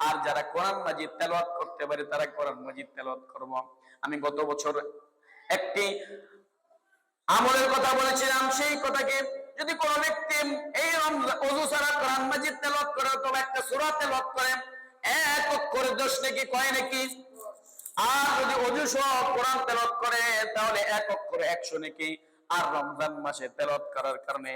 আর যারা কোরআন মাজিদ তেলাওয়াত করতে পারে তারা কোরআন মাজিদ তেলাওয়াত করব। আমি গত বছর একটি আমলের কথা বলেছিলাম, সেই কথাকে যদি কোন ব্যক্তি এই ওযু ছাড়া কোরআন মাজিদ তেলাওয়াত করে অথবা একটা সূরা তেলাওয়াত করে, এক অক্ষরে 10 নেকি, কয় নেকি? আর যদি ওযু সহ কোরআন তেলাওয়াত করে তাহলে এক অক্ষরে 100 নেকি। আর রমজান মাসে তেলাওয়াত করার কারণে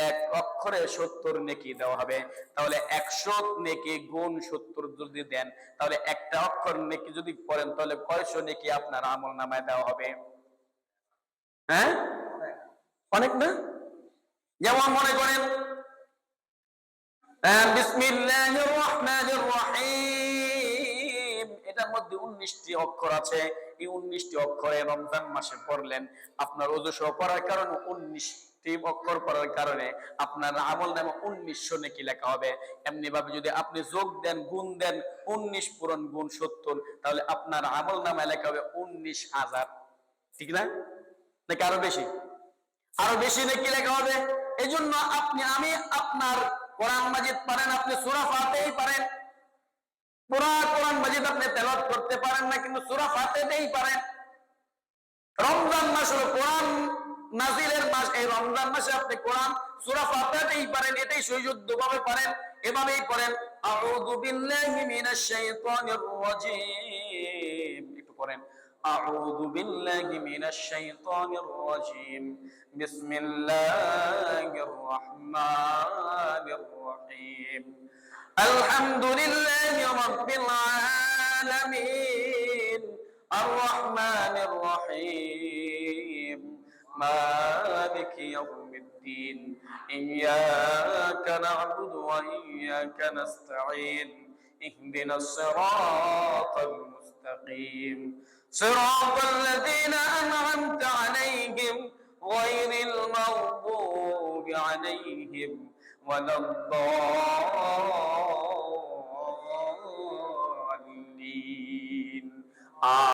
এক অক্ষরে 70 নেকি দেওয়া হবে। তাহলে 100 নেকি গুণ 70 যদি দেন, তাহলে একটা অক্ষর নেকি যদি পড়েন তাহলে কয়শো নেকি আপনার আমলনামায় দেওয়া হবে? হ্যাঁ, অনেক না? যেমন মনে করেন বিসমিল্লাহির রহমানির রহিম, এটার মধ্যে 19টি অক্ষর আছে। এই 19টি অক্ষরে রমজান মাসে পড়লেন, আপনার ওযু সহ পড়ার কারণে 19টি অক্ষর পড়ার কারণে আপনার আমলনামা 1900 নেকি লেখা হবে। এমনি ভাবে যদি আপনি যোগ দেন, গুণ দেন, 19 পূরণ গুণ 70, তাহলে আপনার আমলনামায় লেখা হবে 19,000। ঠিক না? নাকি আরো বেশি? আরো বেশি নাকি লেখা হবে। এই জন্য আমি আপনার কোরআন মাজিদ পারেন, আপনি সূরা ফাতিহাই পারেন, পুরা কোরআন মাজিদ আপনি তেলাওয়াত করতে পারেন না, কিন্তু সূরা ফাতিহাই পারেন। রমজান মাস হলো কোরআন নাজিলের মাস, এই রমজান মাসে আপনি কোরআন সূরা ফাতিহাই পারেন, এটাই সুযোগ্যভাবে পারেন। এভাবেই পড়েন আউযু বিল্লাহি মিনাশ শাইতানির রাজীম, একটু পড়েন أعوذ بالله من الشيطان الرجيم بسم الله الرحمن الرحيم الحمد لله رب العالمين الرحمن الرحيم مالك يوم الدين إياك نعبد وإياك نستعين اهدنا الصراط المستقيم صراط الذين أنعمت عليهم غير المغضوب عليهم ولا الضالين.